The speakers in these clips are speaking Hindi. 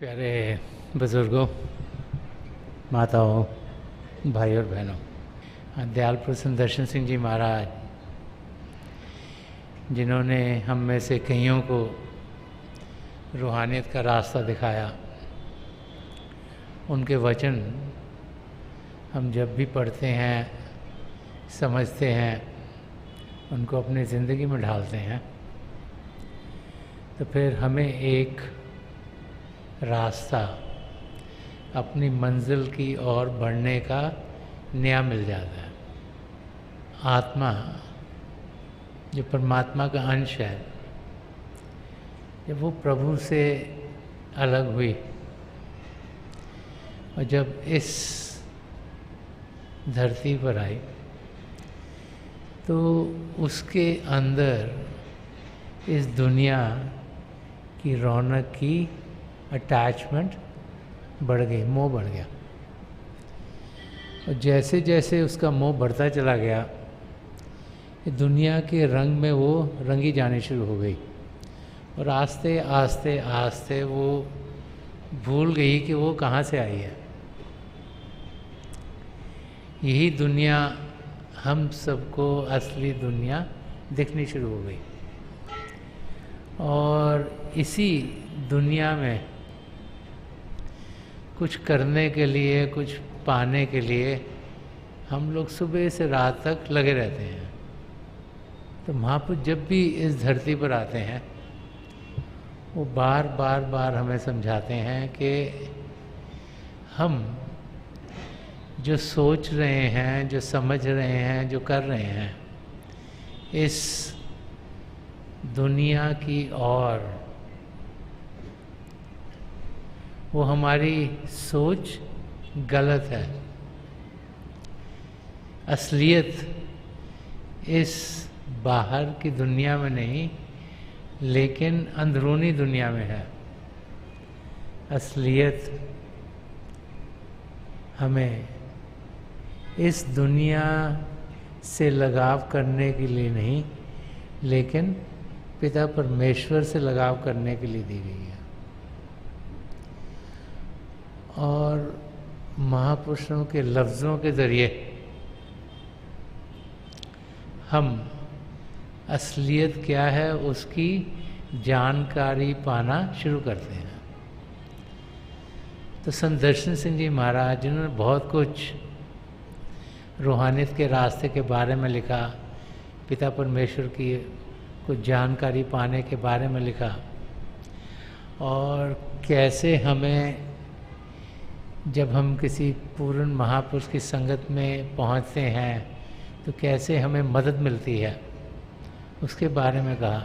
प्यारे बुज़ुर्गों, माताओं, भाई और बहनों, दयाल प्रसन्न दर्शन सिंह जी महाराज जिन्होंने हम में से कईयों को रूहानियत का रास्ता दिखाया, उनके वचन हम जब भी पढ़ते हैं, समझते हैं, उनको अपनी ज़िंदगी में ढालते हैं, तो फिर हमें एक रास्ता अपनी मंजिल की ओर बढ़ने का नया मिल जाता है। आत्मा जो परमात्मा का अंश है, जब वो प्रभु से अलग हुई और जब इस धरती पर आई, तो उसके अंदर इस दुनिया की रौनक की अटैचमेंट बढ़ गई, मोह बढ़ गया। और जैसे जैसे उसका मोह बढ़ता चला गया, दुनिया के रंग में वो रंगी जानी शुरू हो गई और आस्ते आस्ते आस्ते वो भूल गई कि वो कहाँ से आई है। यही दुनिया हम सबको असली दुनिया दिखनी शुरू हो गई और इसी दुनिया में कुछ करने के लिए, कुछ पाने के लिए हम लोग सुबह से रात तक लगे रहते हैं। तो महापुरुष जब भी इस धरती पर आते हैं, वो बार बार हमें समझाते हैं कि हम जो सोच रहे हैं, जो समझ रहे हैं, जो कर रहे हैं, इस दुनिया की ओर, वो हमारी सोच गलत है। असलियत इस बाहर की दुनिया में नहीं, लेकिन अंदरूनी दुनिया में है। असलियत हमें इस दुनिया से लगाव करने के लिए नहीं, लेकिन पिता परमेश्वर से लगाव करने के लिए दी गई है। और महापुरुषों के लफ्ज़ों के ज़रिए हम असलियत क्या है उसकी जानकारी पाना शुरू करते हैं। तो संत दर्शन सिंह जी महाराज जिन्होंने बहुत कुछ रूहानियत के रास्ते के बारे में लिखा, पिता परमेश्वर की कुछ जानकारी पाने के बारे में लिखा, और कैसे हमें जब हम किसी पूर्ण महापुरुष की संगत में पहुंचते हैं तो कैसे हमें मदद मिलती है, उसके बारे में कहा।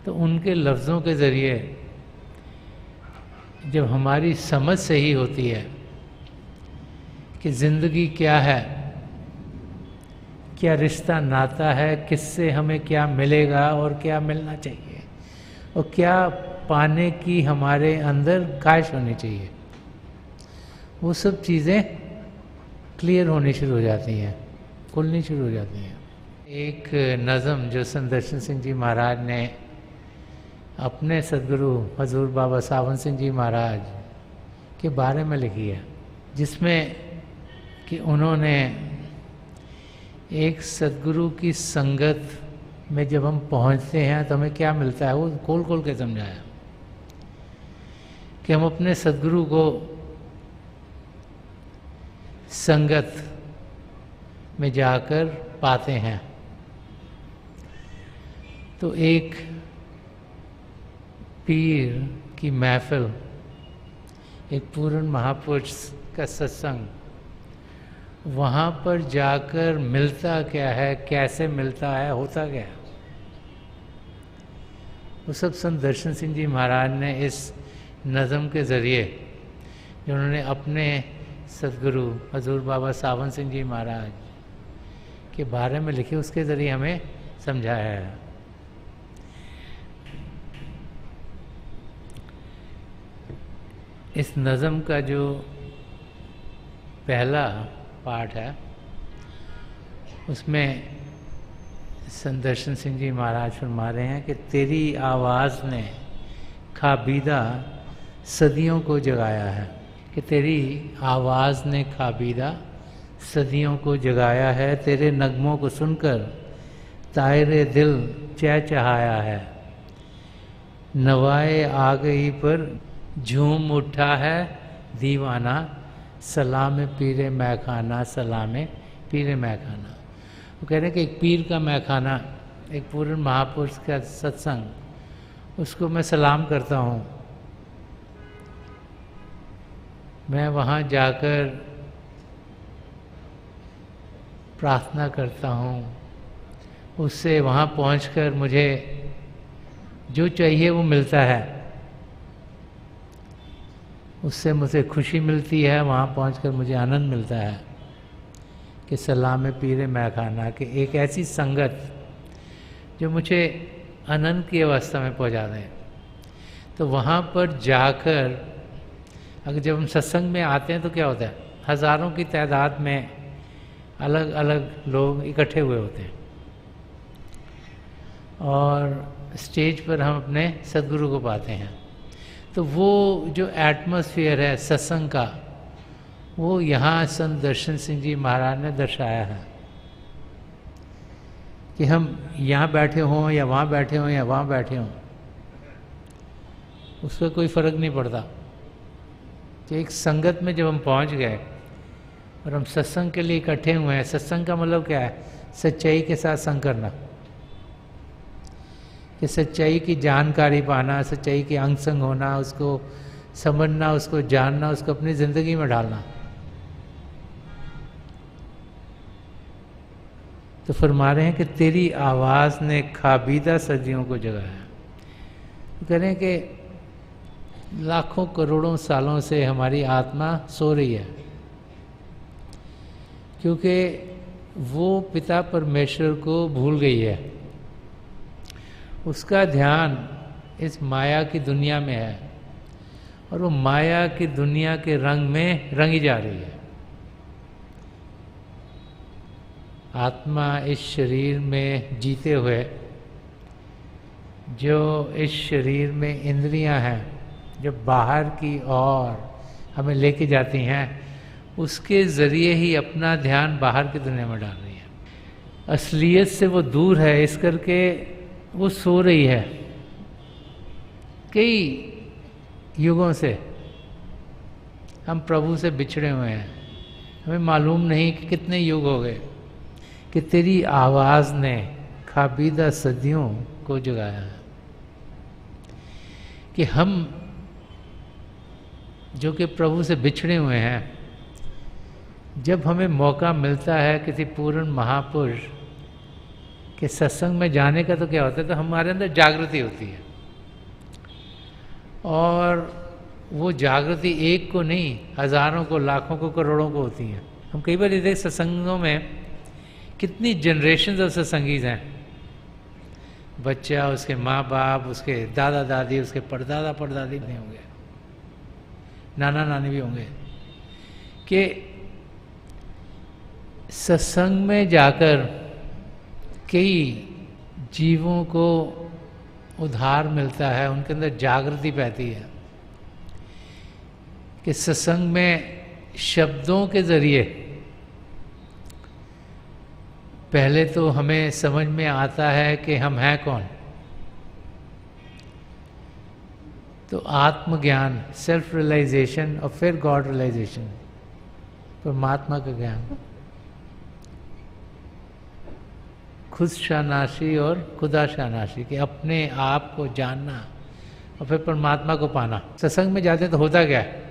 तो उनके लफ्ज़ों के ज़रिए जब हमारी समझ सही होती है कि ज़िंदगी क्या है, क्या रिश्ता नाता है, किससे हमें क्या मिलेगा और क्या मिलना चाहिए, और क्या पाने की हमारे अंदर ख्वाहिश होनी चाहिए, वो सब चीज़ें क्लियर होनी शुरू हो जाती हैं, खुलनी शुरू हो जाती हैं। एक नज़म जो संत दर्शन सिंह जी महाराज ने अपने सदगुरु हजूर बाबा सावन सिंह जी महाराज के बारे में लिखी है, जिसमें कि उन्होंने एक सदगुरु की संगत में जब हम पहुंचते हैं तो हमें क्या मिलता है, वो खोल खोल के समझाया कि हम अपने सदगुरु को संगत में जाकर पाते हैं। तो एक पीर की महफिल, एक पूर्ण महापुरुष का सत्संग, वहाँ पर जाकर मिलता क्या है, कैसे मिलता है, होता क्या है, वो सब संत दर्शन सिंह जी महाराज ने इस नज़म के ज़रिए जो उन्होंने अपने सदगुरु हजूर बाबा सावन सिंह जी महाराज के बारे में लिखे, उसके ज़रिए हमें समझाया है। इस नज़म का जो पहला पार्ट है, उसमें संत दर्शन सिंह जी महाराज फरमा रहे हैं कि तेरी आवाज़ ने खाबीदा सदियों को जगाया है, कि तेरी आवाज़ ने खाबीदा सदियों को जगाया है, तेरे नगमों को सुनकर तायरे दिल चहचहाया है, नवाए आ गई पर झूम उठा है दीवाना, सलाम पीरे मैखाना, सलाम पीरे मैखाना। वो कह रहे हैं कि एक पीर का मैखाना, एक पूर्ण महापुरुष का सत्संग, उसको मैं सलाम करता हूँ। मैं वहाँ जाकर प्रार्थना करता हूँ, उससे वहाँ पहुँचकर मुझे जो चाहिए वो मिलता है, उससे मुझे खुशी मिलती है, वहाँ पहुँचकर मुझे आनंद मिलता है। कि सलाम पीरे मैखाना, कि एक ऐसी संगत जो मुझे आनंद की अवस्था में पहुँचा दें। तो वहाँ पर जाकर अगर जब हम सत्संग में आते हैं तो क्या होता है, हज़ारों की तादाद में अलग अलग लोग इकट्ठे हुए होते हैं और स्टेज पर हम अपने सद्गुरु को पाते हैं। तो वो जो एटमॉस्फेयर है सत्संग का, वो यहाँ संत दर्शन सिंह जी महाराज ने दर्शाया है कि हम यहाँ बैठे हों या वहाँ बैठे हों या वहाँ बैठे हों, उसका कोई फ़र्क नहीं पड़ता। कि एक संगत में जब हम पहुँच गए और हम सत्संग के लिए इकट्ठे हुए हैं, सत्संग का मतलब क्या है, सच्चाई के साथ संग करना, कि सच्चाई की जानकारी पाना, सच्चाई के अंग संग होना, उसको समझना, उसको जानना, उसको अपनी ज़िंदगी में डालना। तो फरमा रहे हैं कि तेरी आवाज़ ने खाबीदा सदियों को जगाया। तो कह रहे हैं कि लाखों करोड़ों सालों से हमारी आत्मा सो रही है, क्योंकि वो पिता परमेश्वर को भूल गई है, उसका ध्यान इस माया की दुनिया में है और वो माया की दुनिया के रंग में रंगी जा रही है। आत्मा इस शरीर में जीते हुए, जो इस शरीर में इंद्रियां हैं, जो बाहर की ओर हमें लेके जाती हैं, उसके ज़रिए ही अपना ध्यान बाहर की दुनिया में डाल रही है। असलियत से वो दूर है, इस करके वो सो रही है। कई युगों से हम प्रभु से बिछड़े हुए हैं, हमें मालूम नहीं कि कितने युग हो गए, कि तेरी आवाज़ ने खाबीदा सदियों को जगाया है। कि हम जो कि प्रभु से बिछड़े हुए हैं, जब हमें मौका मिलता है किसी पूर्ण महापुरुष के सत्संग में जाने का, तो क्या होता है, तो हमारे अंदर जागृति होती है। और वो जागृति एक को नहीं, हज़ारों को, लाखों को, करोड़ों को होती है। हम कई बार ये देख सत्संगों में कितनी जनरेशन ऑफ सत्संगीज हैं, बच्चा, उसके माँ बाप, उसके दादा दादी, उसके परदादा परदादी नहीं होंगे, नाना नानी भी होंगे, कि सत्संग में जाकर कई जीवों को उद्धार मिलता है, उनके अंदर जागृति पैती है। कि सत्संग में शब्दों के ज़रिए पहले तो हमें समझ में आता है कि हम हैं कौन। तो आत्मज्ञान, सेल्फ रियलाइजेशन, और फिर गॉड रियलाइजेशन, परमात्मा का ज्ञान, खुद शानाशी और खुदा शानाशी, कि अपने आप को जानना और फिर परमात्मा को पाना। सत्संग में जाते तो होता क्या है,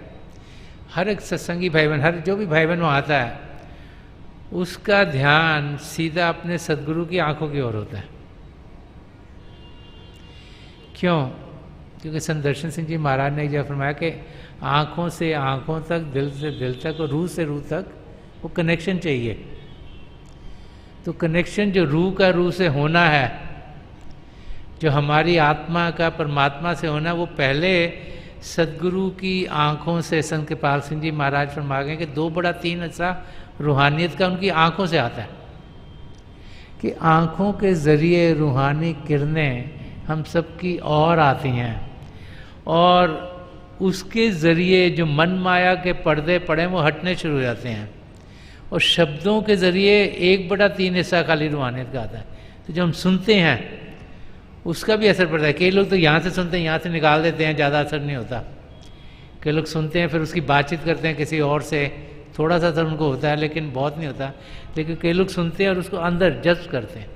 हर एक सत्संगी भाई बहन, हर जो भी भाई बहन वहाँ आता है, उसका ध्यान सीधा अपने सद्गुरु की आंखों की ओर होता है। क्यों? क्योंकि संत दर्शन सिंह जी महाराज ने एक जगह फरमाया कि आँखों से आँखों तक, दिल से दिल तक और रूह से रूह तक वो कनेक्शन चाहिए। तो कनेक्शन जो रूह का रूह से होना है, जो हमारी आत्मा का परमात्मा से होना, वो पहले सद्गुरु की आँखों से, संत कृपाल सिंह जी महाराज फरमा गए कि 2/3 हिस्सा रूहानियत का उनकी आँखों से आता है। कि आँखों के ज़रिए रूहानी किरणें हम सब की ओर आती हैं और उसके ज़रिए जो मन माया के पर्दे पड़े वो हटने शुरू हो जाते हैं, और शब्दों के ज़रिए 1/3 हिस्सा खाली रूहानियत का आता है। तो जब हम सुनते हैं उसका भी असर पड़ता है। कई लोग तो यहाँ से सुनते हैं, यहाँ से निकाल देते हैं, ज़्यादा असर नहीं होता। कई लोग सुनते हैं फिर उसकी बातचीत करते हैं किसी और से, थोड़ा सा असर उनको होता है लेकिन बहुत नहीं होता। लेकिन कई लोग सुनते हैं और उसको अंदर जज्ब करते हैं,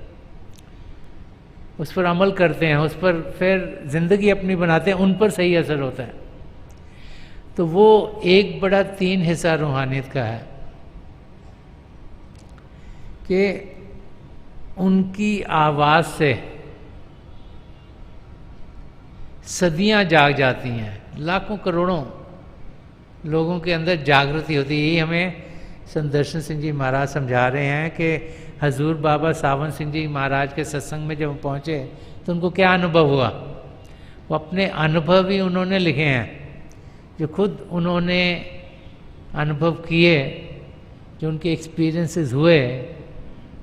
उस पर अमल करते हैं, उस पर फिर ज़िंदगी अपनी बनाते हैं, उन पर सही असर होता है। तो वो 1/3 हिस्सा रूहानियत का है कि उनकी आवाज़ से सदियां जाग जाती हैं, लाखों करोड़ों लोगों के अंदर जागृति होती है। यही हमें संत दर्शन सिंह जी महाराज समझा रहे हैं कि हजूर बाबा सावन सिंह जी महाराज के सत्संग में जब पहुँचे तो उनको क्या अनुभव हुआ। वो अपने अनुभव ही उन्होंने लिखे हैं, जो खुद उन्होंने अनुभव किए, जो उनके एक्सपीरियंसेस हुए,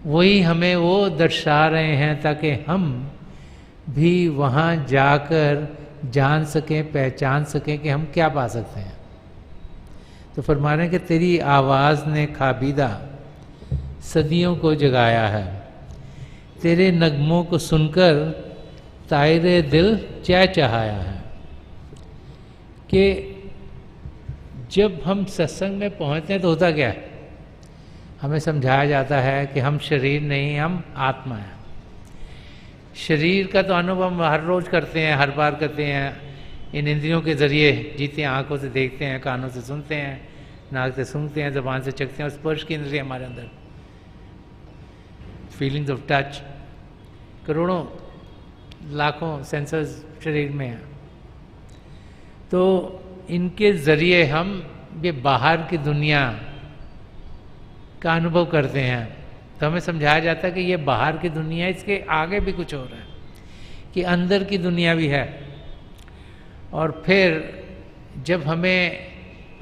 वही हमें वो दर्शा रहे हैं ताकि हम भी वहाँ जाकर जान सकें, पहचान सकें कि हम क्या पा सकते हैं। तो फरमा रहे हैं कि तेरी आवाज़ ने खाबीदा सदियों को जगाया है, तेरे नगमों को सुनकर तायरे दिल चहचहाया है। कि जब हम सत्संग में पहुँचते हैं तो होता क्या है, हमें समझाया जाता है कि हम शरीर नहीं, हम आत्मा हैं। शरीर का तो अनुभव हम हर रोज़ करते हैं, हर बार करते हैं, इन इंद्रियों के ज़रिए जीते हैं, आँखों से देखते हैं, कानों से सुनते हैं, नाक से सूंघते हैं, ज़बान से चखते हैं, और स्पर्श की इंद्रिय हमारे अंदर, फीलिंग्स ऑफ टच, करोड़ों लाखों सेंसर्स शरीर में हैं। तो इनके ज़रिए हम ये बाहर की दुनिया का अनुभव करते हैं। तो हमें समझाया जाता है कि ये बाहर की दुनिया, इसके आगे भी कुछ हो रहा है, कि अंदर की दुनिया भी है। और फिर जब हमें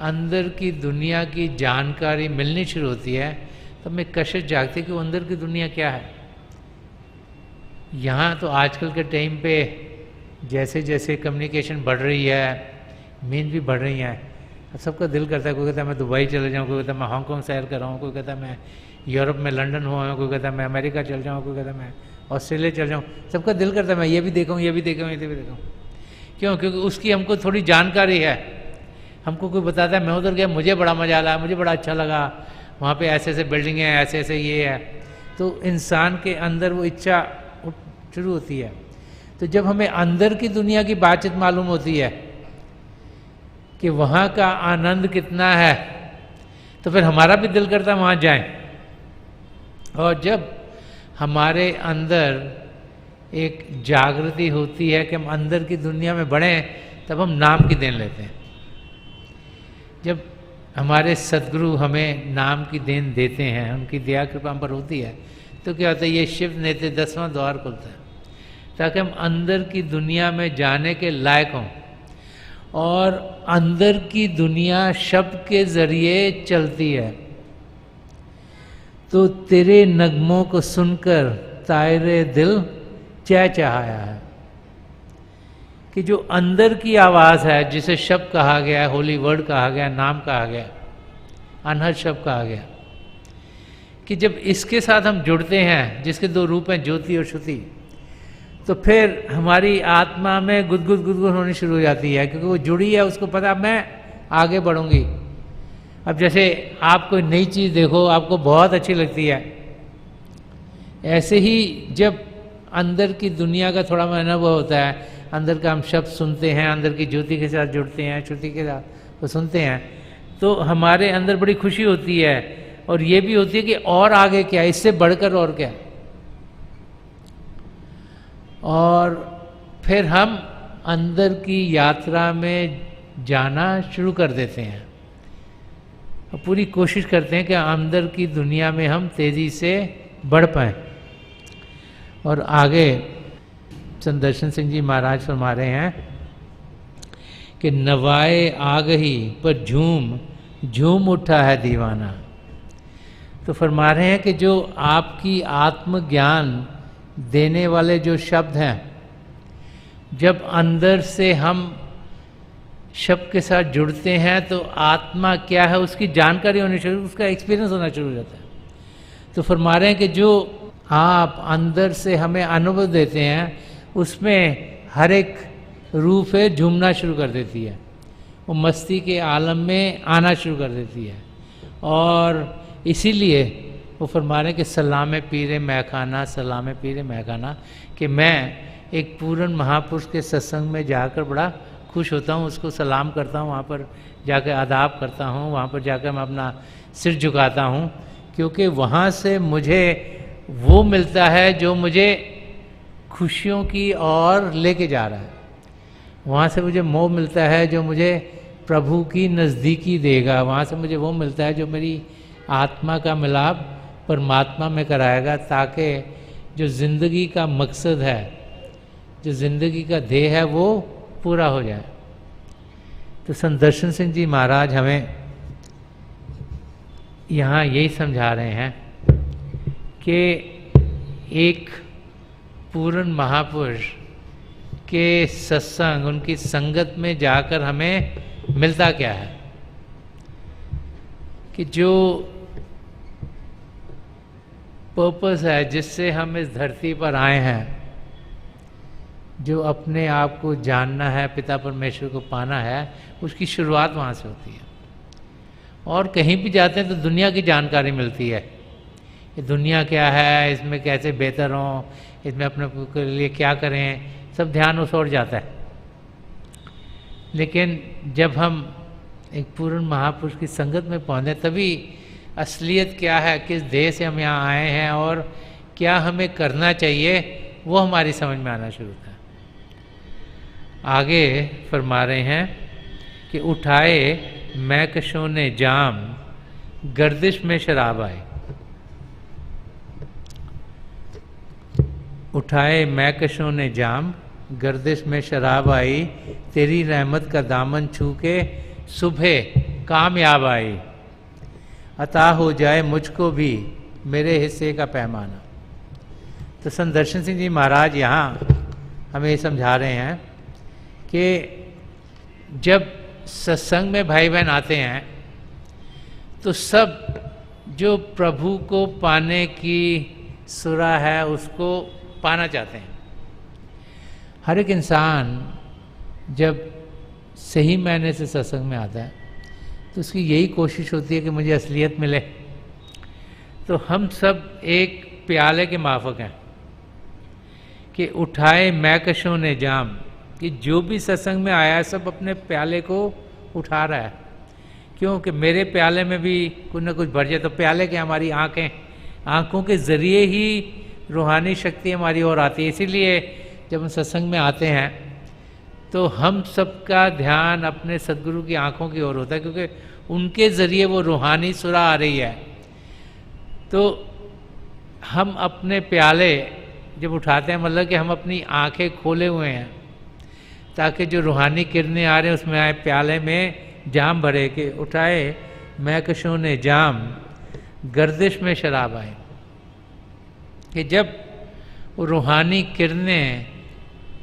अंदर की दुनिया की जानकारी मिलनी शुरू होती है तो हमें कशिश जागती है कि वो अंदर की दुनिया क्या है। यहाँ तो आजकल के टाइम पे जैसे जैसे कम्युनिकेशन बढ़ रही है, मीन भी बढ़ रही हैं, अब सबका दिल करता है, कोई कहता है मैं दुबई चले जाऊँ, कोई कहता है मैं हांगकॉन्ग सैर कर रहा हूँ, कोई कहता है मैं यूरोप में लंदन हुआ हूँ, कोई कहता है मैं अमेरिका चल जाऊँ, कोई कहता है मैं ऑस्ट्रेलिया चल जाऊँ। सबका दिल करता है मैं ये भी देखूँ, ये भी देखूँ, ये भी देखूँ। क्यों? क्योंकि उसकी हमको थोड़ी जानकारी है। हमको कोई बताता है मैं उधर गया, मुझे बड़ा मजा आया, मुझे बड़ा अच्छा लगा, वहाँ पे ऐसे ऐसे बिल्डिंग है, ऐसे ऐसे ये है। तो इंसान के अंदर वो इच्छा शुरू होती है। तो जब हमें अंदर की दुनिया की बातचीत मालूम होती है कि वहाँ का आनंद कितना है, तो फिर हमारा भी दिल करता है वहाँ जाएं। और जब हमारे अंदर एक जागृति होती है कि हम अंदर की दुनिया में बढ़ें, तब हम नाम की देन लेते हैं। जब हमारे सद्गुरु हमें नाम की देन देते हैं, उनकी दया कृपा हम पर होती है, तो क्या होता है, ये शिव नेत्र 10वां द्वार खुलता है ताकि हम अंदर की दुनिया में जाने के लायक हों। और अंदर की दुनिया शब्द के ज़रिए चलती है। तो तेरे नगमों को सुनकर तायरे दिल चहचहाया है, कि जो अंदर की आवाज़ है, जिसे शब्द कहा गया है, होली वर्ड कहा गया, नाम कहा गया, अनहद शब्द कहा गया, कि जब इसके साथ हम जुड़ते हैं, जिसके 2 रूप हैं, ज्योति और श्रुति, तो फिर हमारी आत्मा में गुदगुद गुदगुद होनी शुरू हो जाती है, क्योंकि वो जुड़ी है, उसको पता मैं आगे बढ़ूंगी। अब जैसे आप कोई नई चीज़ देखो, आपको बहुत अच्छी लगती है, ऐसे ही जब अंदर की दुनिया का थोड़ा अनुभव होता है, अंदर का हम शब्द सुनते हैं, अंदर की ज्योति के साथ जुड़ते हैं, श्रुति के साथ वो सुनते हैं, तो हमारे अंदर बड़ी खुशी होती है। और ये भी होती है कि और आगे क्या, इससे बढ़कर और क्या। और फिर हम अंदर की यात्रा में जाना शुरू कर देते हैं और पूरी कोशिश करते हैं कि अंदर की दुनिया में हम तेज़ी से बढ़ पाएँ। और आगे संत दर्शन सिंह जी महाराज फरमा रहे हैं कि नवाए आ गई पर झूम झूम उठा है दीवाना। तो फरमा रहे हैं कि जो आपकी आत्मज्ञान देने वाले जो शब्द हैं, जब अंदर से हम शब्द के साथ जुड़ते हैं तो आत्मा क्या है उसकी जानकारी होनी शुरू, उसका एक्सपीरियंस होना शुरू हो जाता है। तो फरमा रहे हैं कि जो आप अंदर से हमें अनुभव देते हैं उसमें हर एक रूप है झूमना शुरू कर देती है, वो मस्ती के आलम में आना शुरू कर देती है। और इसीलिए वो फरमा रहे हैं कि सलाम पीरे महखाना, सलाम पीरे महखाना, कि मैं एक पूर्ण महापुरुष के सत्संग में जाकर बड़ा खुश होता हूँ, उसको सलाम करता हूँ, वहाँ पर जाकर आदाब करता हूँ, वहाँ पर जाकर मैं अपना सिर झुकाता हूँ, क्योंकि वहाँ से मुझे वो मिलता है जो मुझे खुशियों की ओर लेके जा रहा है। वहाँ से मुझे मोह मिलता है जो मुझे प्रभु की नज़दीकी देगा। वहाँ से मुझे वो मिलता है जो मेरी आत्मा का मिलाप परमात्मा में कराएगा, ताकि जो ज़िंदगी का मकसद है, जो ज़िंदगी का ध्येय है, वो पूरा हो जाए। तो संत दर्शन सिंह जी महाराज हमें यहाँ यही समझा रहे हैं कि एक पूर्ण महापुरुष के सत्संग, उनकी संगत में जाकर हमें मिलता क्या है, कि जो पर्पस है जिससे हम इस धरती पर आए हैं, जो अपने आप को जानना है, पिता परमेश्वर को पाना है, उसकी शुरुआत वहाँ से होती है। और कहीं भी जाते हैं तो दुनिया की जानकारी मिलती है, ये दुनिया क्या है, इसमें कैसे बेहतर हों, इसमें अपने के लिए क्या करें, सब ध्यान उस ओर जाता है। लेकिन जब हम एक पूर्ण महापुरुष की संगत में पहुँचे तभी असलियत क्या है, किस देश से हम यहाँ आए हैं और क्या हमें करना चाहिए, वो हमारी समझ में आना शुरू होता है। आगे फरमा रहे हैं कि उठाए मैकशों ने जाम, गर्दिश में शराब आए। उठाए मैकशों ने जाम, गर्दिश में शराब आई, तेरी रहमत का दामन छू के सुबह कामयाब आई। अता हो जाए मुझको भी मेरे हिस्से का पैमाना। तो संत दर्शन सिंह जी महाराज यहाँ हमें ये समझा रहे हैं कि जब सत्संग में भाई बहन आते हैं तो सब जो प्रभु को पाने की सुरा है उसको पाना चाहते हैं। हर एक इंसान जब सही मायने से सत्संग में आता है तो उसकी यही कोशिश होती है कि मुझे असलियत मिले। तो हम सब एक प्याले के माफक हैं कि उठाए मैकशों ने जाम, कि जो भी सत्संग में आया है सब अपने प्याले को उठा रहा है, क्योंकि मेरे प्याले में भी कुछ न कुछ भर जाए। तो प्याले के हमारी आँखें, आँखों के ज़रिए ही रूहानी शक्ति हमारी ओर आती है। इसीलिए जब हम सत्संग में आते हैं तो हम सबका ध्यान अपने सद्गुरु की आँखों की ओर होता है, क्योंकि उनके ज़रिए वो रूहानी सुरा आ रही है। तो हम अपने प्याले जब उठाते हैं, मतलब कि हम अपनी आँखें खोले हुए हैं ताकि जो रूहानी किरणें आ रहे हैं उसमें आए, प्याले में जाम भरे के उठाए मैकशों ने जाम, गर्दिश में शराब आए। कि जब वो रूहानी किरणें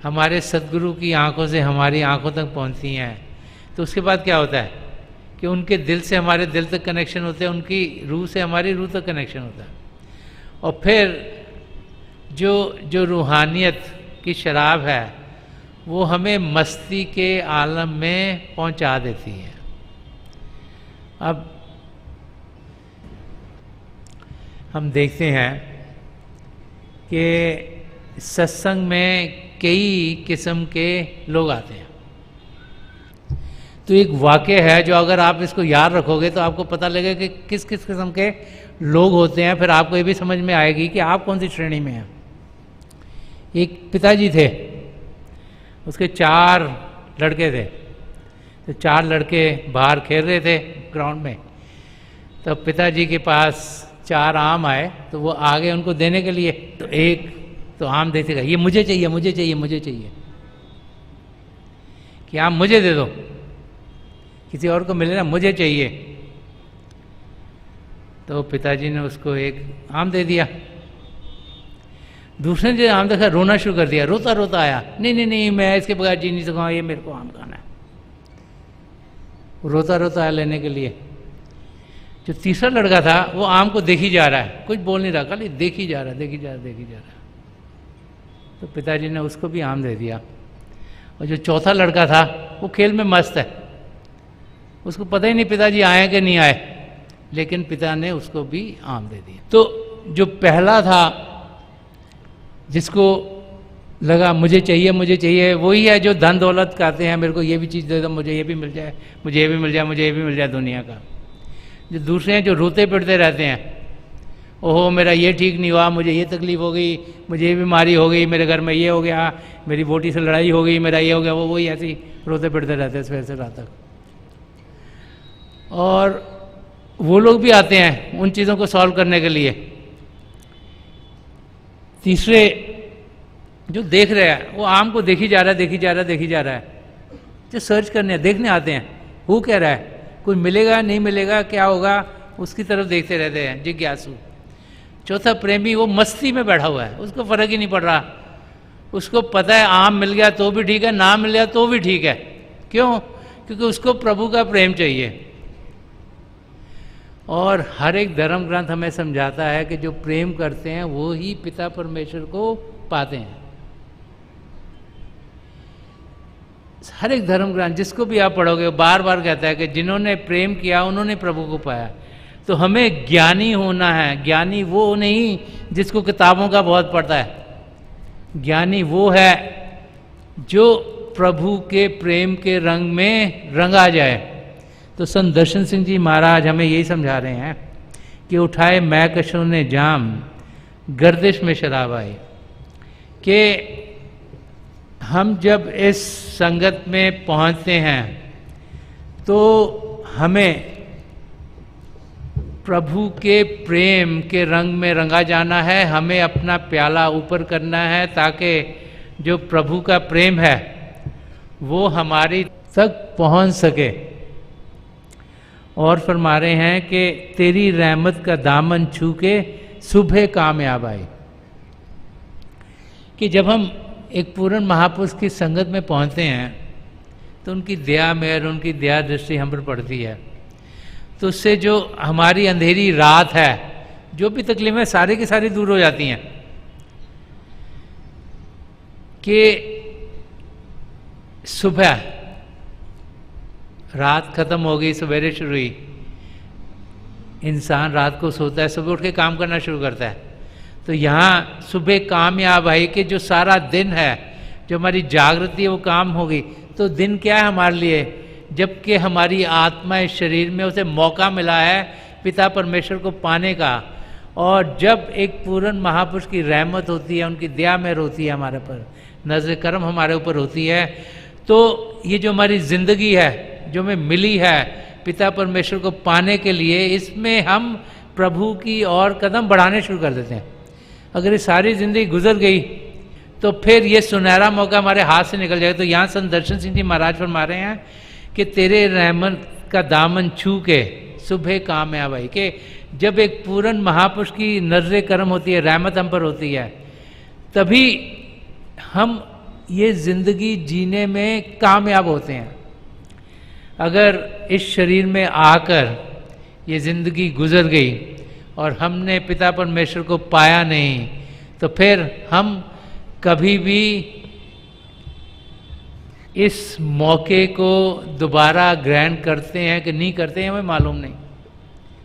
हमारे सद्गुरु की आंखों से हमारी आंखों तक पहुंचती हैं तो उसके बाद क्या होता है कि उनके दिल से हमारे दिल तक कनेक्शन होते हैं, उनकी रूह से हमारी रूह तक कनेक्शन होता है। और फिर जो रूहानियत की शराब है वो हमें मस्ती के आलम में पहुंचा देती है। अब हम देखते हैं कि सत्संग में कई किस्म के लोग आते हैं। तो एक वाक्य है जो अगर आप इसको याद रखोगे तो आपको पता लगेगा कि किस किस किस्म के लोग होते हैं, फिर आपको ये भी समझ में आएगी कि आप कौन सी श्रेणी में हैं। एक पिताजी थे, उसके 4 लड़के थे। तो 4 लड़के बाहर खेल रहे थे ग्राउंड में। तो पिताजी के पास 4 आम आए तो वो आगे उनको देने के लिए, तो एक तो आम देखेगा, ये मुझे चाहिए, मुझे चाहिए, मुझे चाहिए, कि आम मुझे दे दो, किसी और को मिले ना, मुझे चाहिए। तो पिताजी ने उसको एक आम दे दिया। दूसरे ने जो आम देखा रोना शुरू कर दिया, रोता रोता आया, नहीं नहीं नहीं, मैं इसके बगैर जी नहीं सकूँगा, ये मेरे को आम खाना है। रोता रोता आया लेने के लिए। जो तीसरा लड़का था वो आम को देखी जा रहा है, कुछ बोल नहीं रहा, खाली देखी जा रहा है, देखी जा रहा है, देखी जा रहा है। तो पिताजी ने उसको भी आम दे दिया। और जो चौथा लड़का था वो खेल में मस्त है, उसको पता ही नहीं पिताजी आए कि नहीं आए, लेकिन पिता ने उसको भी आम दे दिया। तो जो पहला था जिसको लगा मुझे चाहिए, वही है जो धन दौलत कहते हैं, मेरे को ये भी चीज़ दे दो, मुझे ये भी मिल जाए, मुझे ये भी मिल जाए, मुझे ये भी मिल जाए दुनिया का। जो दूसरे हैं जो रोते पिटते रहते हैं, ओहो मेरा ये ठीक नहीं हुआ, मुझे ये तकलीफ हो गई, मुझे ये बीमारी हो गई, मेरे घर में ये हो गया, मेरी वोटी से लड़ाई हो गई, मेरा ये हो गया, वो वही ऐसे ही रोते पिटते रहते हैं सुबह से रात तक। और वो लोग भी आते हैं उन चीज़ों को सॉल्व करने के लिए। तीसरे जो देख रहे हैं वो आम को देखी जा रहा है, देखी जा रहा है, देखी जा रहा है। जो सर्च करने देखने आते हैं वो कह रहा है कोई मिलेगा नहीं मिलेगा, क्या होगा, उसकी तरफ देखते रहते हैं जिज्ञासु। चौथा प्रेमी वो मस्ती में बैठा हुआ है, उसको फर्क ही नहीं पड़ रहा, उसको पता है आम मिल गया तो भी ठीक है, ना मिल गया तो भी ठीक है। क्यों? क्योंकि उसको प्रभु का प्रेम चाहिए। और हर एक धर्म ग्रंथ हमें समझाता है कि जो प्रेम करते हैं वो ही पिता परमेश्वर को पाते हैं। हर एक धर्म ग्रंथ जिसको भी आप पढ़ोगे बार बार कहता है कि जिन्होंने प्रेम किया उन्होंने प्रभु को पाया। तो हमें ज्ञानी होना है। ज्ञानी वो नहीं जिसको किताबों का बहुत पढ़ता है, ज्ञानी वो है जो प्रभु के प्रेम के रंग में रंगा जाए। तो संत दर्शन सिंह जी महाराज हमें यही समझा रहे हैं कि उठाए मैकशों ने जाम, गर्दिश में शराब आई। कि हम जब इस संगत में पहुंचते हैं तो हमें प्रभु के प्रेम के रंग में रंगा जाना है, हमें अपना प्याला ऊपर करना है ताकि जो प्रभु का प्रेम है वो हमारी तक पहुंच सके। और फरमा रहे हैं कि तेरी रहमत का दामन छू के सुबह कामयाब आई। कि जब हम एक पूर्ण महापुरुष की संगत में पहुंचते हैं तो उनकी दया मेहर, उनकी दया दृष्टि हम पर पड़ती है। तो उससे जो हमारी अंधेरी रात है, जो भी तकलीफें सारी की सारी दूर हो जाती हैं। कि सुबह रात खत्म हो गई, सवेरे शुरू हुई, इंसान रात को सोता है, सुबह उठ के काम करना शुरू करता है। तो यहाँ सुबह कामयाब आई कि जो सारा दिन है, जो हमारी जागृति है वो काम होगी। तो दिन क्या है हमारे लिए? जबकि हमारी आत्मा इस शरीर में उसे मौका मिला है पिता परमेश्वर को पाने का। और जब एक पूर्ण महापुरुष की रहमत होती है, उनकी दया मेहर होती है हमारे पर, नज़र करम हमारे ऊपर होती है, तो ये जो हमारी ज़िंदगी है जो हमें मिली है पिता परमेश्वर को पाने के लिए, इसमें हम प्रभु की और कदम बढ़ाने शुरू कर देते हैं। अगर ये सारी ज़िंदगी गुजर गई तो फिर ये सुनहरा मौका हमारे हाथ से निकल जाएगा। तो यहाँ संत दर्शन सिंह जी महाराज फरमा रहे हैं कि तेरे रहमत का दामन छू के सुबह कामयाब आई। कि जब एक पूर्ण महापुरुष की नजर करम होती है, रहमत हम पर होती है, तभी हम ये जिंदगी जीने में कामयाब होते हैं। अगर इस शरीर में आकर ये जिंदगी गुजर गई और हमने पिता परमेश्वर को पाया नहीं, तो फिर हम कभी भी इस मौके को दोबारा ग्रहण करते हैं कि नहीं करते हैं हमें मालूम नहीं।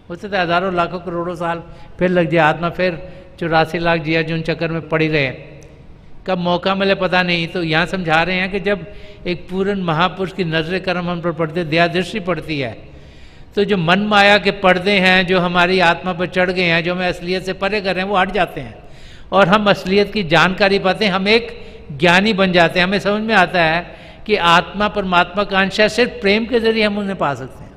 होते तो हजारों लाखों करोड़ों साल फिर लग जाए, आत्मा फिर 84 लाख जिया जो उन चक्कर में पड़ी रहे, कब मौका मिले पता नहीं। तो यहाँ समझा रहे हैं कि जब एक पूर्ण महापुरुष की नजर करम हम पर पड़ते, दया दृष्टि पड़ती है, तो जो मन माया के पर्दे हैं जो हमारी आत्मा पर चढ़ गए हैं, जो हमें असलियत से परे कर रहे हैं, वो हट जाते हैं और हम असलियत की जानकारी पाते हैं। हम एक ज्ञानी बन जाते हैं। हमें समझ में आता है कि आत्मा परमात्मा का अंश है, सिर्फ प्रेम के जरिए हम उन्हें पा सकते हैं।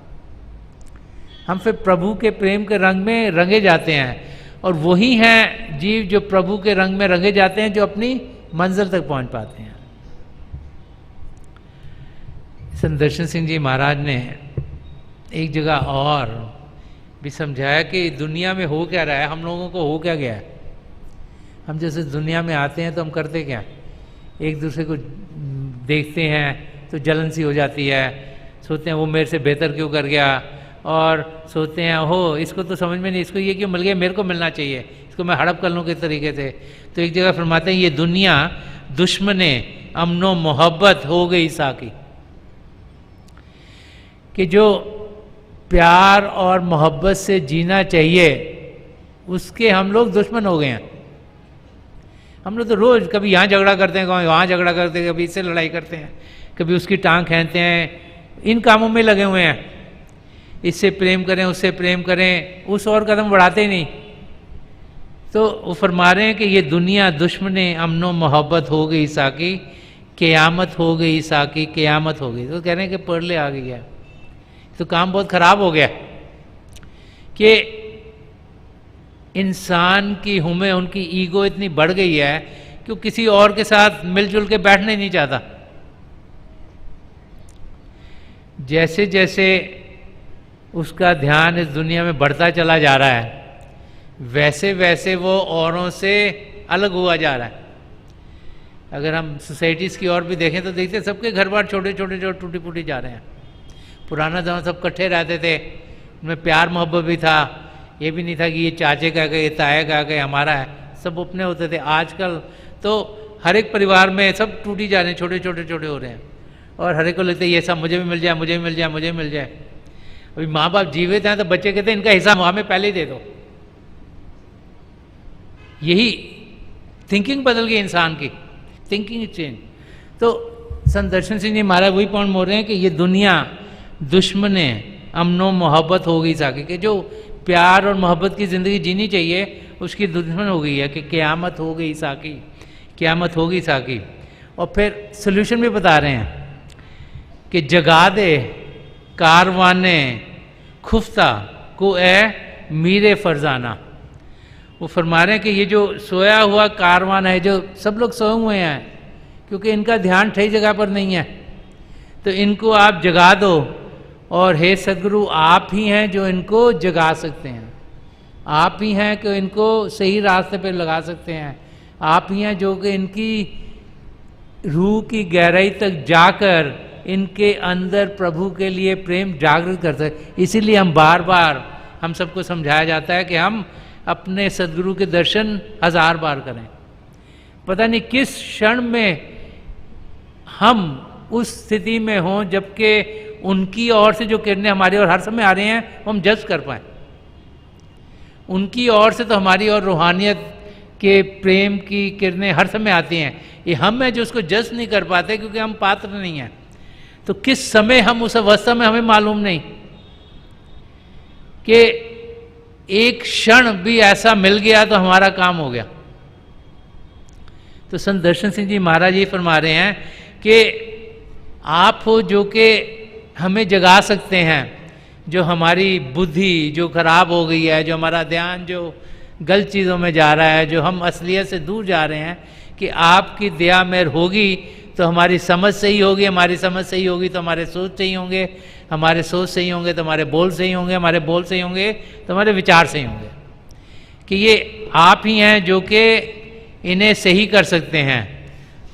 हम फिर प्रभु के प्रेम के रंग में रंगे जाते हैं और वही हैं जीव जो प्रभु के रंग में रंगे जाते हैं, जो अपनी मंजिल तक पहुंच पाते हैं। संत दर्शन सिंह जी महाराज ने एक जगह और भी समझाया कि दुनिया में हो क्या रहा है, हम लोगों को हो क्या गया है। हम जैसे दुनिया में आते हैं तो हम करते क्या, एक दूसरे को देखते हैं तो जलन सी हो जाती है, सोचते हैं वो मेरे से बेहतर क्यों कर गया, और सोचते हैं हो इसको तो समझ में नहीं, इसको ये क्यों मिल गया, मेरे को मिलना चाहिए, इसको मैं हड़प कर लूँ किस तरीके से। तो एक जगह फरमाते हैं ये दुनिया दुश्मने अमनो मोहब्बत हो गई साकी, कि जो प्यार और मोहब्बत से जीना चाहिए उसके हम लोग दुश्मन हो गए हैं। हम लोग तो रोज़ कभी यहाँ झगड़ा करते हैं, कभी वहाँ झगड़ा करते हैं, कभी इससे लड़ाई करते हैं, कभी उसकी टांग खींचते हैं, इन कामों में लगे हुए हैं। इससे प्रेम करें, उससे प्रेम करें, उस और कदम बढ़ाते ही नहीं। तो वो फरमा रहे हैं कि ये दुनिया दुश्मने अमनो मोहब्बत हो गई साकी, क़यामत हो गई साकी, क़यामत हो गई। तो कह रहे हैं कि परले आ गई है, तो काम बहुत ख़राब हो गया कि इंसान की हुमें, उनकी ईगो इतनी बढ़ गई है कि वो किसी और के साथ मिलजुल के बैठना ही नहीं चाहता। जैसे जैसे उसका ध्यान इस दुनिया में बढ़ता चला जा रहा है, वैसे वैसे वो औरों से अलग हुआ जा रहा है। अगर हम सोसाइटीज़ की ओर भी देखें तो देखते हैं सबके घर बार छोटे छोटे जो टूटी फूटी जा रहे हैं। पुराना ज़माना सब इकट्ठे रहते थे, उनमें प्यार मोहब्बत भी था, ये भी नहीं था कि ये चाचे का गए, ये ताए का गए, हमारा है, सब अपने होते थे। आजकल तो हर एक परिवार में सब टूटी जा रहे हैं, छोटे छोटे छोटे हो रहे हैं, और हर एक को लगता है ये सब मुझे भी मिल जाए, मुझे भी मिल जाए, मुझे भी मिल जाए। अभी माँ बाप जीवित हैं तो बच्चे कहते हैं इनका हिस्सा हमें पहले ही दे दो। यही थिंकिंग बदल गई इंसान की, थिंकिंग चेंज। तो संत दर्शन सिंह जी महाराज वही पॉइंट बोल रहे हैं कि ये दुनिया दुश्मने अमनो मोहब्बत हो गई साकी, कि जो प्यार और मोहब्बत की ज़िंदगी जीनी चाहिए उसकी दुश्मन हो गई है, कि क़यामत हो गई साकी, क़यामत हो गई साकी। और फिर सल्यूशन भी बता रहे हैं कि जगा दे कारवाने खुफ्ता को ए मीरे फरजाना। वो फरमा रहे हैं कि ये जो सोया हुआ कारवान है, जो सब लोग सोए हुए हैं क्योंकि इनका ध्यान सही जगह पर नहीं है, तो इनको आप जगा दो। और हे सदगुरु, आप ही हैं जो इनको जगा सकते हैं, आप ही हैं कि इनको सही रास्ते पर लगा सकते हैं, आप ही हैं जो कि इनकी रूह की गहराई तक जाकर इनके अंदर प्रभु के लिए प्रेम जागृत कर सकते। इसीलिए हम बार बार हम सबको समझाया जाता है कि हम अपने सदगुरु के दर्शन 1000 बार करें। पता नहीं किस क्षण में हम उस स्थिति में हों जबकि उनकी ओर से जो किरणें हमारी ओर हर समय आ रही हैं वो हम जज कर पाएँ। उनकी ओर से तो हमारी और रूहानियत के प्रेम की किरणें हर समय आती हैं, ये हम हैं जो उसको जज नहीं कर पाते क्योंकि हम पात्र नहीं हैं। तो किस समय हम उस अवस्था में हमें मालूम नहीं कि एक क्षण भी ऐसा मिल गया तो हमारा काम हो गया। तो संत दर्शन सिंह जी महाराज ये फरमा रहे हैं कि आप हो जो कि हमें जगा सकते हैं, जो हमारी बुद्धि जो खराब हो गई है, जो हमारा ध्यान जो गलत चीज़ों में जा रहा है, जो हम असलियत से दूर जा रहे हैं, कि आपकी दया मेहर होगी तो हमारी समझ सही होगी, हमारी समझ सही होगी तो हमारे सोच सही होंगे, हमारे सोच सही होंगे तो हमारे बोल सही होंगे, हमारे बोल सही होंगे तो हमारे विचार सही होंगे। कि ये आप ही हैं जो कि इन्हें सही कर सकते हैं।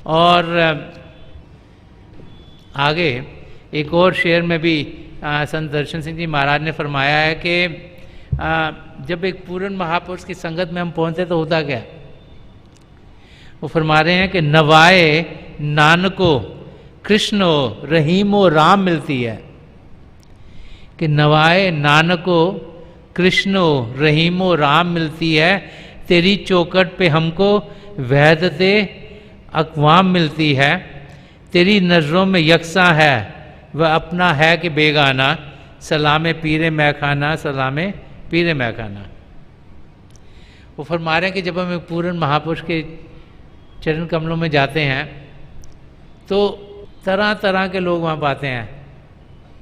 और आगे एक और शेर में भी संत दर्शन सिंह जी महाराज ने फरमाया है कि जब एक पूर्ण महापुरुष की संगत में हम पहुँचते तो होता क्या, वो फरमा रहे हैं कि नवाए नानको कृष्णो रहीमो राम मिलती है। कि नवाए नानको कृष्णो रहीमो राम मिलती है, तेरी चौखट पे हमको वहदते अक़वाम मिलती है, तेरी नज़रों में यकसा है वह अपना है कि बेगाना, सलामे पीरे मैखाना, सलामे पीरे मैखाना। वो फरमा रहे हैं कि जब हम एक पूर्ण महापुरुष के चरण कमलों में जाते हैं तो तरह तरह के लोग वहाँ पाते हैं।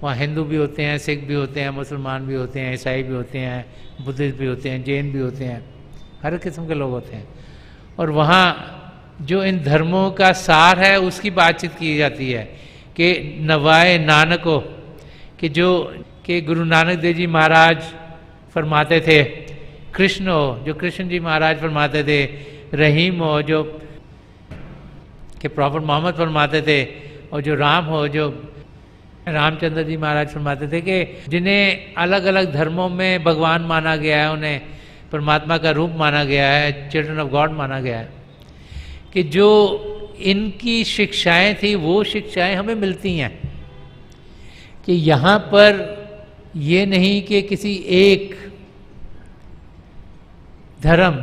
वहाँ हिंदू भी होते हैं, सिख भी होते हैं, मुसलमान भी होते हैं, ईसाई भी होते हैं, बुद्धिस्ट भी होते हैं, जैन भी होते हैं, हर किस्म के लोग होते हैं। और वहाँ जो इन धर्मों का सार है उसकी बातचीत की जाती है कि नवाए नानको, कि जो कि गुरु नानक देव जी महाराज फरमाते थे, कृष्ण हो जो कृष्ण जी महाराज फरमाते थे, रहीम हो जो कि प्रॉफेट मोहम्मद फरमाते थे, और जो राम हो जो रामचंद्र जी महाराज फरमाते थे कि जिन्हें अलग अलग धर्मों में भगवान माना गया है, उन्हें परमात्मा का रूप माना गया है, चिल्ड्रन ऑफ गॉड माना गया है, कि जो इनकी शिक्षाएं थी वो शिक्षाएं हमें मिलती हैं कि यहाँ पर ये नहीं कि किसी एक धर्म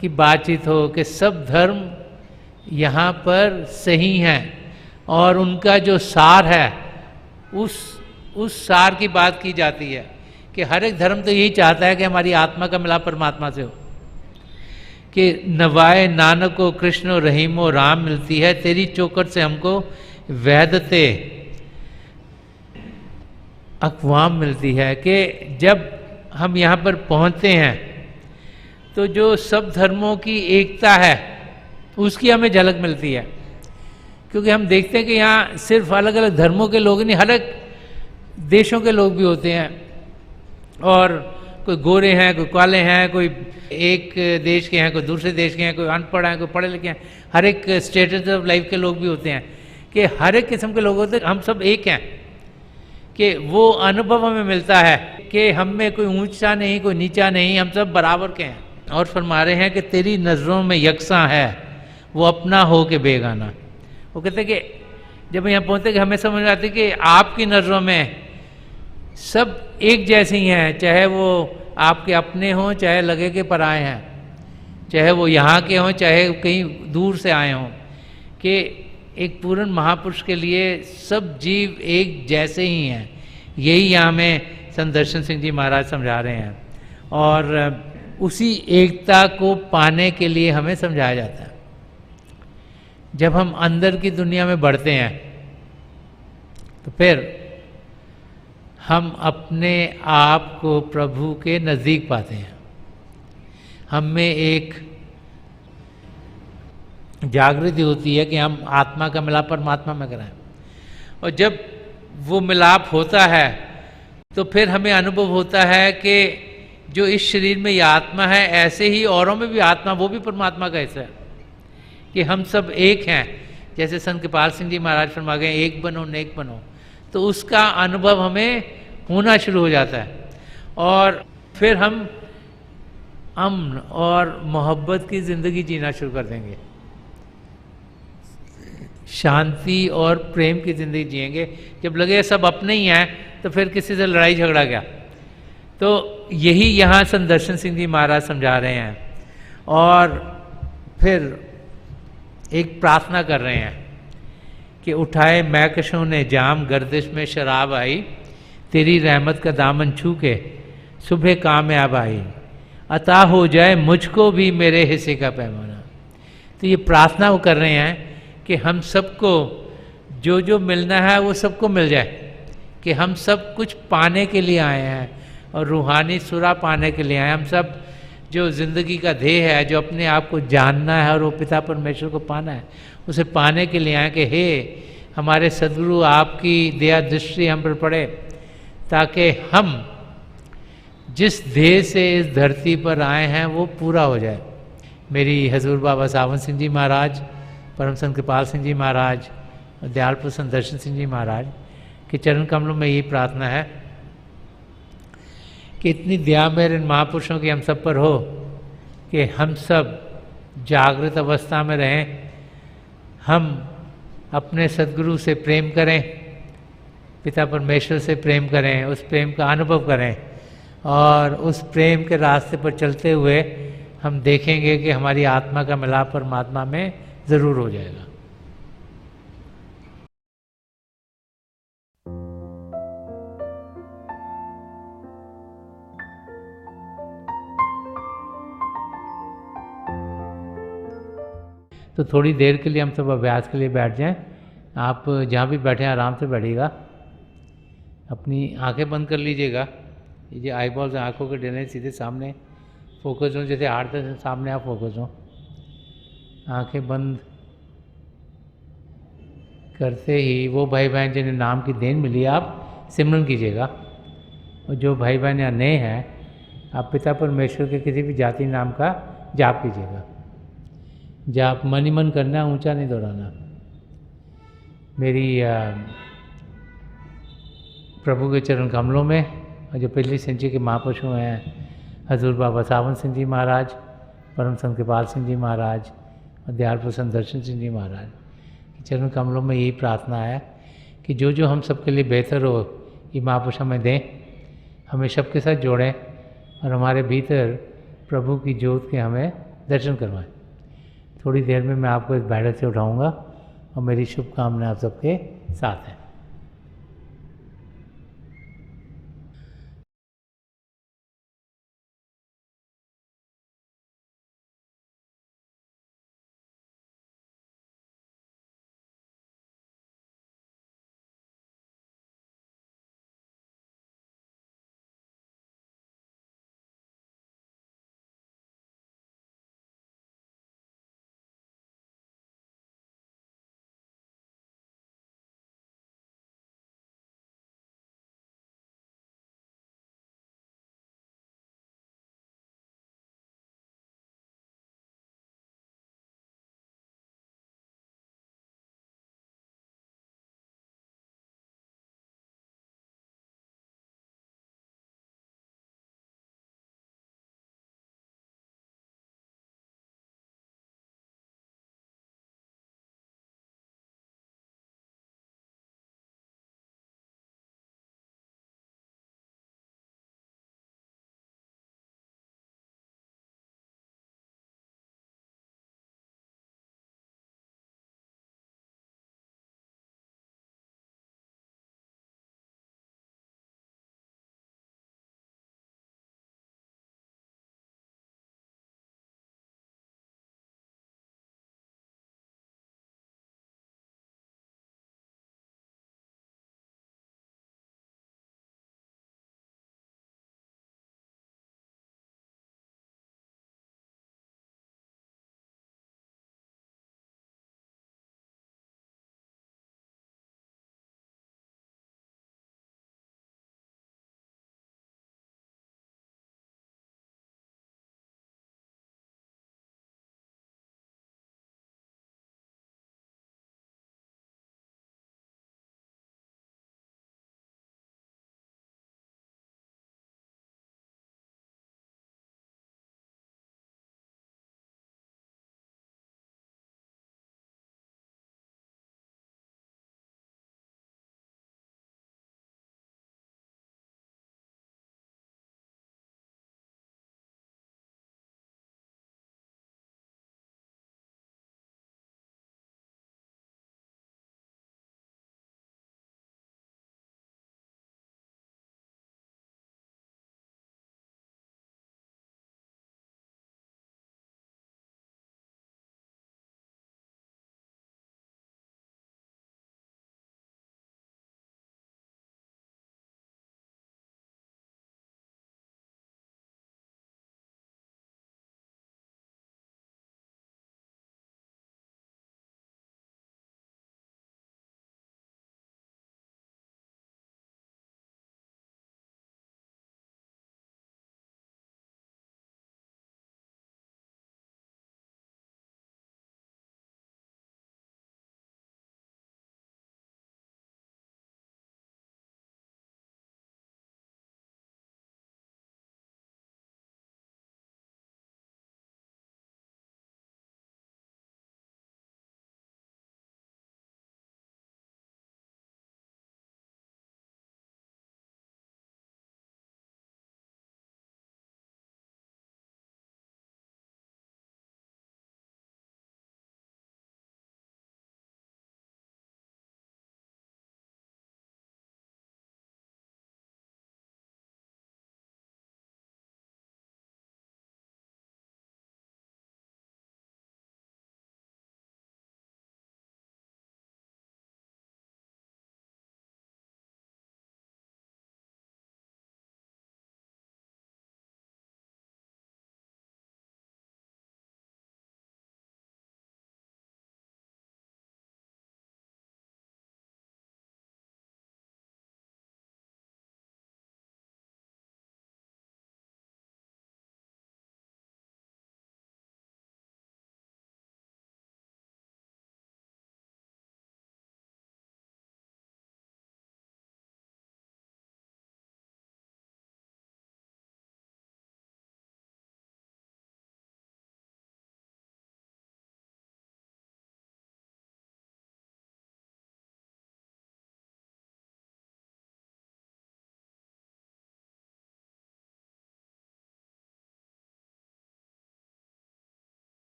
की बातचीत हो, कि सब धर्म यहाँ पर सही हैं और उनका जो सार है उस सार की बात की जाती है कि हर एक धर्म तो यही चाहता है कि हमारी आत्मा का मिलाप परमात्मा से हो, कि नवाए नानको कृष्ण रहीमो राम मिलती है, तेरी चौखट से हमको वैधते अक़वाम मिलती है। कि जब हम यहाँ पर पहुँचते हैं तो जो सब धर्मों की एकता है उसकी हमें झलक मिलती है, क्योंकि हम देखते हैं कि यहाँ सिर्फ अलग अलग धर्मों के लोग नहीं, हर एक देशों के लोग भी होते हैं, और कोई गोरे हैं, कोई काले हैं, कोई एक देश के हैं, कोई दूसरे देश के हैं, कोई अनपढ़ हैं, कोई पढ़े लिखे हैं, हर एक स्टेटस ऑफ लाइफ के लोग भी होते हैं, कि हर एक किस्म के लोग होते हैं। हम सब एक हैं, कि वो अनुभव हमें मिलता है कि हम में कोई ऊंचा नहीं, कोई नीचा नहीं, हम सब बराबर के हैं। और फरमा रहे हैं कि तेरी नज़रों में यकसा है वो अपना हो के बेगाना। वो कहते हैं कि जब यहाँ पहुँचते कि हमें समझ आती कि आपकी नज़रों में सब एक जैसे ही हैं, चाहे वो आपके अपने हों, चाहे लगे के पराए हैं, चाहे वो यहाँ के हों, चाहे कहीं दूर से आए हों, कि एक पूर्ण महापुरुष के लिए सब जीव एक जैसे ही हैं। यही यहाँ हमें संत दर्शन सिंह जी महाराज समझा रहे हैं, और उसी एकता को पाने के लिए हमें समझाया जाता है। जब हम अंदर की दुनिया में बढ़ते हैं तो फिर हम अपने आप को प्रभु के नज़दीक पाते हैं। हम में एक जागृति होती है कि हम आत्मा का मिलाप परमात्मा में कराएं, और जब वो मिलाप होता है तो फिर हमें अनुभव होता है कि जो इस शरीर में ये आत्मा है, ऐसे ही औरों में भी आत्मा, वो भी परमात्मा का हिस्सा है, कि हम सब एक हैं। जैसे संत कृपाल सिंह जी महाराज फरमा गए, एक बनो नेक बनो, तो उसका अनुभव हमें होना शुरू हो जाता है, और फिर हम अमन और मोहब्बत की ज़िंदगी जीना शुरू कर देंगे, शांति और प्रेम की ज़िंदगी जिएंगे। जब लगे सब अपने ही हैं तो फिर किसी से लड़ाई झगड़ा क्या। तो यही यहाँ संत दर्शन सिंह जी महाराज समझा रहे हैं, और फिर एक प्रार्थना कर रहे हैं कि उठाए मैकशों ने जाम, गर्दिश में शराब आई, तेरी रहमत का दामन छू के सुबह कामयाब आई, अता हो जाए मुझको भी मेरे हिस्से का पैमाना। तो ये प्रार्थना वो कर रहे हैं कि हम सबको जो जो मिलना है वो सबको मिल जाए, कि हम सब कुछ पाने के लिए आए हैं और रूहानी सुरा पाने के लिए आए हैं। हम सब जो ज़िंदगी का ध्येय है, जो अपने आप को जानना है और वो पिता परमेश्वर को पाना है, उसे पाने के लिए आए कि हे हमारे सदगुरु, आपकी दया दृष्टि हम पर पड़े, ताकि हम जिस ध्येय से इस धरती पर आए हैं वो पूरा हो जाए। मेरी हजूर बाबा सावन सिंह जी महाराज, परम संत कृपाल सिंह जी महाराज और दयालपुर संत दर्शन सिंह जी महाराज के चरण कमलों में यही प्रार्थना है कि इतनी दया मेरे इन महापुरुषों की हम सब पर हो कि हम सब जागृत अवस्था में रहें, हम अपने सद्गुरु से प्रेम करें, पिता परमेश्वर से प्रेम करें, उस प्रेम का अनुभव करें, और उस प्रेम के रास्ते पर चलते हुए हम देखेंगे कि हमारी आत्मा का मिलाप परमात्मा में ज़रूर हो जाएगा। तो थोड़ी देर के लिए हम सब अभ्यास के लिए बैठ जाएं। आप जहाँ भी बैठे हैं आराम से बैठिएगा, अपनी आंखें बंद कर लीजिएगा। ये आई बॉल्स आँखों के डले सीधे सामने फोकस हो, जैसे हार्ट के सामने आप फोकस हो। आंखें बंद करते ही वो भाई बहन जिन्हें नाम की देन मिली आप सिमरन कीजिएगा, और जो भाई बहन यहाँ नए हैं आप पिता परमेश्वर के किसी भी जाति नाम का जाप कीजिएगा। जाप मन ही मन करना, ऊंचा नहीं दोहराना। मेरी प्रभु के चरण कमलों में, और जो पिछली सेंचुरी के महापुरुषों हैं, हजूर बाबा सावन सिंह जी महाराज, परम संत कृपाल सिंह जी महाराज और दयाल प्रसन्न दर्शन सिंह जी महाराज के चरण कमलों में यही प्रार्थना है कि जो जो हम सबके लिए बेहतर हो ये महापुरुष हमें दें, हमें सबके साथ जोड़ें और हमारे भीतर प्रभु की ज्योत के हमें दर्शन करवाएं। थोड़ी देर में मैं आपको इस बैठक से उठाऊंगा और मेरी शुभकामनाएं आप सबके साथ हैं।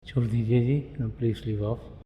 छोड़ दीजिए जी, प्लीज लीव ऑफ।